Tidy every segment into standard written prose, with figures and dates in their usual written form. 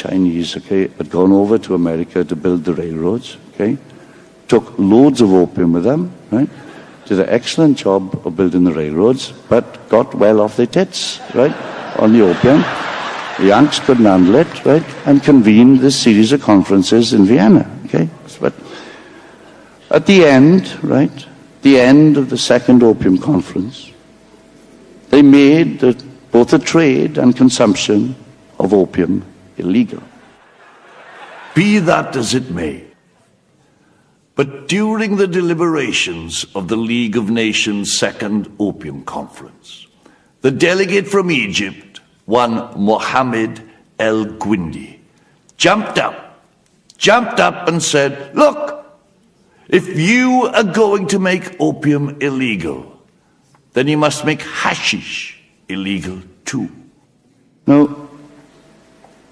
Chinese, okay, had gone over to America to build the railroads, okay, took loads of opium with them, right, did an excellent job of building the railroads, but got well off their tits, right, on the opium. The Yanks couldn't handle it, right, and convened this series of conferences in Vienna, okay. But at the end, right, the end of the second opium conference, they made both the trade and consumption of opium illegal. Be that as it may, but during the deliberations of the League of Nations' Second Opium Conference, the delegate from Egypt, one Mohammed El-Gwindi, jumped up and said, look, if you are going to make opium illegal, then you must make hashish illegal too. Now,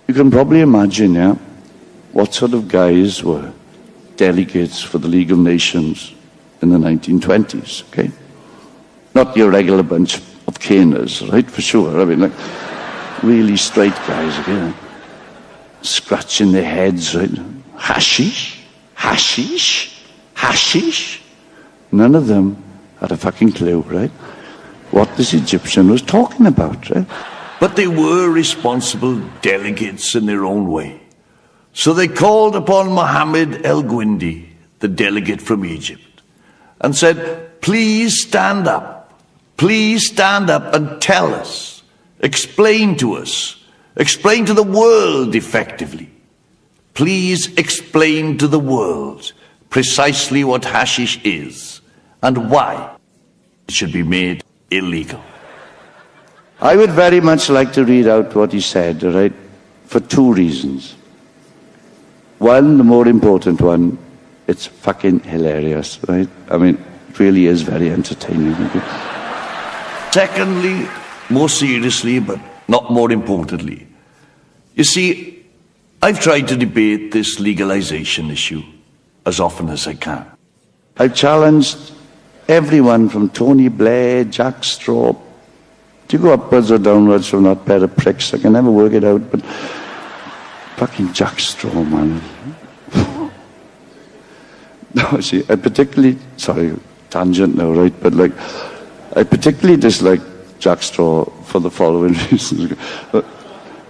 you can probably imagine, yeah, what sort of guys were delegates for the League of Nations in the 1920s, okay? Not your regular bunch of caners, right, for sure. I mean, like, really straight guys, okay? Scratching their heads, right? Hashish? Hashish? Hashish? None of them had a fucking clue, right, what this Egyptian was talking about, right? But they were responsible delegates in their own way. So they called upon Mohammed El-Gwindi, the delegate from Egypt, and said, please stand up and tell us, explain to the world effectively. Please explain to the world precisely what hashish is and why it should be made illegal. I would very much like to read out what he said, all right, for two reasons. One, the more important one, it's fucking hilarious, right? I mean, it really is very entertaining. Secondly, more seriously, but not more importantly, you see, I've tried to debate this legalization issue as often as I can. I've challenged everyone from Tony Blair, Jack Straw. Do you go upwards or downwards from that pair of pricks? I can never work it out, but fucking Jack Straw, man. No, see, I particularly, sorry, tangent now, right, but like, I particularly dislike Jack Straw for the following reasons.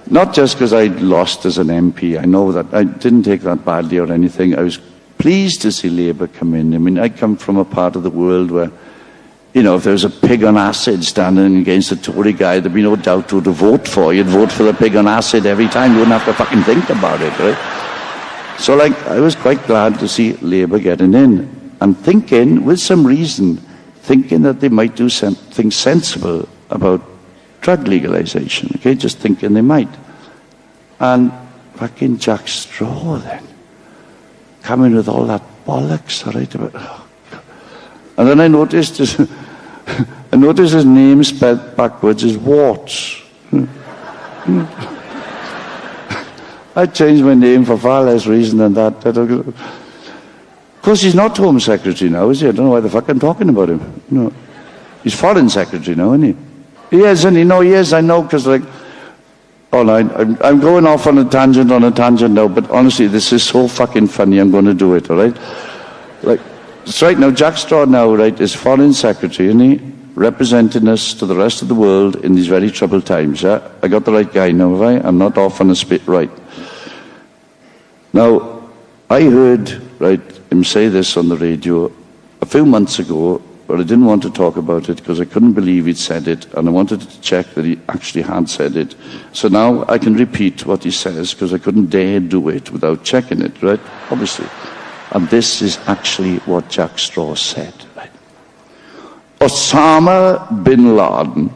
Not just because I lost as an MP, I know that, I didn't take that badly or anything. I was pleased to see Labour come in. I mean, I come from a part of the world where, you know, if there was a pig on acid standing against a Tory guy, there'd be no doubt who to vote for. You'd vote for the pig on acid every time. You wouldn't have to fucking think about it, right? So, like, I was quite glad to see Labour getting in and thinking, with some reason, thinking that they might do something sensible about drug legalization, okay? Just thinking they might. And fucking Jack Straw then, coming with all that bollocks, all right? Oh, and then I noticed his name spelled backwards is Warts. I changed my name for far less reason than that. Of course, he's not Home Secretary now, is he? I don't know why the fuck I'm talking about him. No, he's Foreign Secretary now, isn't he? He is, isn't he? No, he is, I know, because like, oh no, I'm going off on a tangent now, but honestly, this is so fucking funny, I'm going to do it, all right? Like, it's right now, Jack Straw now, right, is Foreign Secretary, isn't he? Representing us to the rest of the world in these very troubled times, yeah? I got the right guy now, have I? I'm not off on a spit right. Now, I heard, right, him say this on the radio a few months ago, but I didn't want to talk about it because I couldn't believe he'd said it, and I wanted to check that he actually had said it. So now I can repeat what he says because I couldn't dare do it without checking it, right? Obviously. And this is actually what Jack Straw said, right? Osama bin Laden.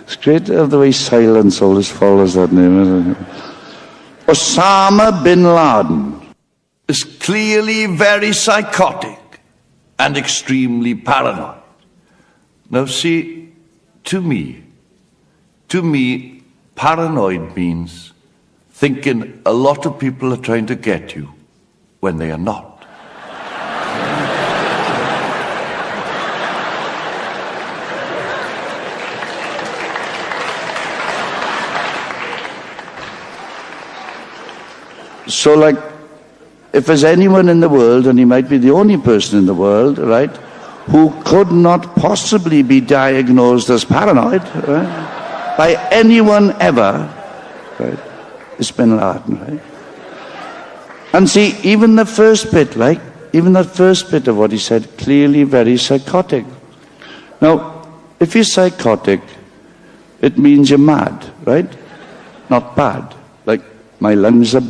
It's great to have the way silence always follows that name, isn't it? Osama bin Laden is clearly very psychotic and extremely paranoid. Now see, to me, paranoid means thinking a lot of people are trying to get you when they are not. So like, if there's anyone in the world, and he might be the only person in the world, right, who could not possibly be diagnosed as paranoid, right, by anyone ever, right, it's Bin Laden, right? And see, even the first bit, like, even that first bit of what he said, clearly very psychotic. Now, if you're psychotic, it means you're mad, right? Not bad. Like, my lungs are,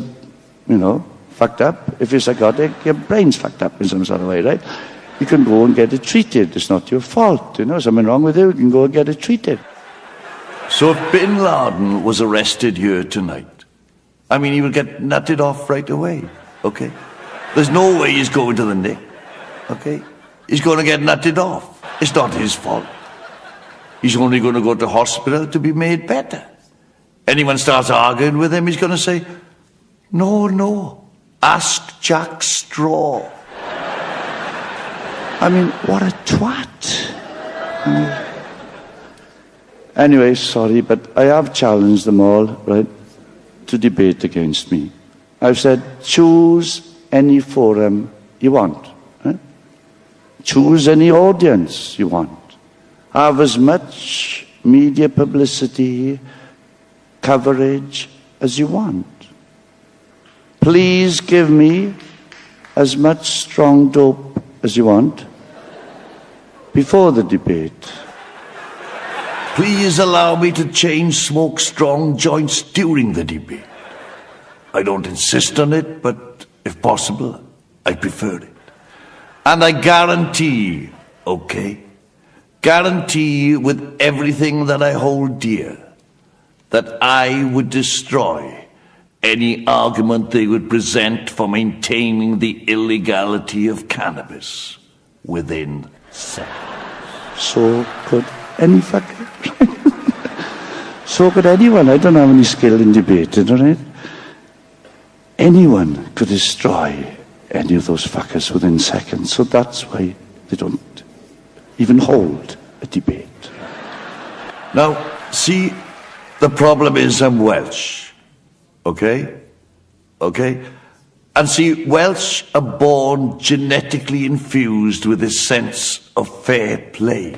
fucked up. If you're psychotic, your brain's fucked up in some sort of way, right? You can go and get it treated. It's not your fault, something wrong with you, you can go and get it treated. So if Bin Laden was arrested here tonight, I mean, he would get nutted off right away, okay? There's no way he's going to the Nick, okay? He's going to get nutted off. It's not his fault. He's only going to go to hospital to be made better. Anyone starts arguing with him, he's going to say, no, ask Jack Straw. I mean, what a twat. Anyway, sorry, but I have challenged them all, right, to debate against me. I've said, choose any forum you want. Right? Choose any audience you want. Have as much media publicity, coverage as you want. Please give me as much strong dope as you want before the debate. Please allow me to chain smoke strong joints during the debate. I don't insist on it, but if possible, I prefer it. And I guarantee, okay, guarantee with everything that I hold dear, that I would destroy any argument they would present for maintaining the illegality of cannabis within seconds. So could any fucker. So could anyone. I don't have any skill in debating, all right? Anyone could destroy any of those fuckers within seconds. So that's why they don't even hold a debate. Now, see, the problem is I'm Welsh, okay? Okay? And see, Welsh are born genetically infused with this sense of fair play.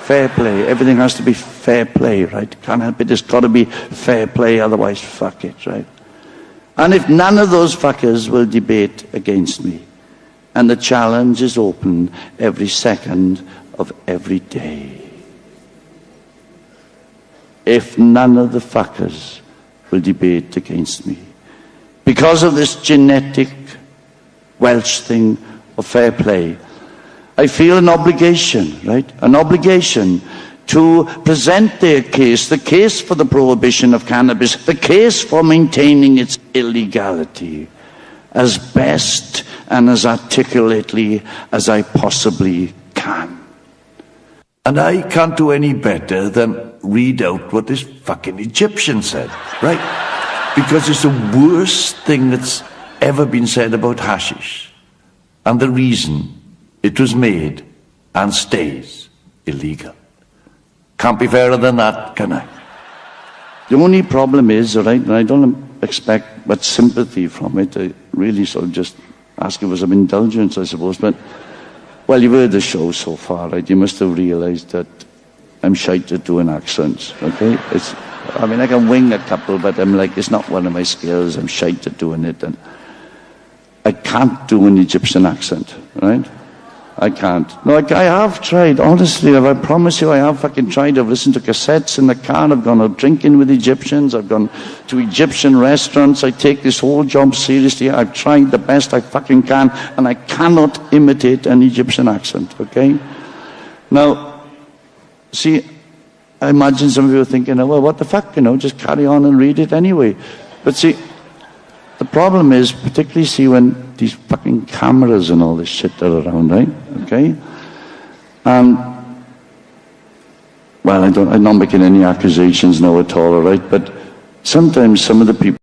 Fair play. Everything has to be fair play, right? Can't help it. It's got to be fair play, otherwise fuck it, right? And if none of those fuckers will debate against me, and the challenge is open every second of every day. If none of the fuckers will debate against me, because of this genetic Welsh thing of fair play, I feel an obligation, right? An obligation to present their case, the case for the prohibition of cannabis, the case for maintaining its illegality, as best and as articulately as I possibly can. And I can't do any better than read out what this fucking Egyptian said, right? Because it's the worst thing that's ever been said about hashish. And the reason it was made and stays illegal. Can't be fairer than that, can I? The only problem is, all right, and I don't expect much sympathy from it. I really sort of just ask you for some indulgence, I suppose. But, well, you've heard the show so far, right? You must have realized that I'm shite at doing accents, okay? I mean, I can wing a couple, but I'm like, it's not one of my skills. I'm shite at doing it. And I can't do an Egyptian accent, right? I can't. No, I have tried, honestly. I promise you I have fucking tried. I've listened to cassettes in the car. I've gone out drinking with Egyptians. I've gone to Egyptian restaurants. I take this whole job seriously. I've tried the best I fucking can, and I cannot imitate an Egyptian accent, okay? Now, see, I imagine some of you are thinking, well, what the fuck, just carry on and read it anyway. But see, the problem is, particularly see when these fucking cameras and all this shit are around, right? Okay? Well, I'm not making any accusations now at all, all right? But sometimes some of the people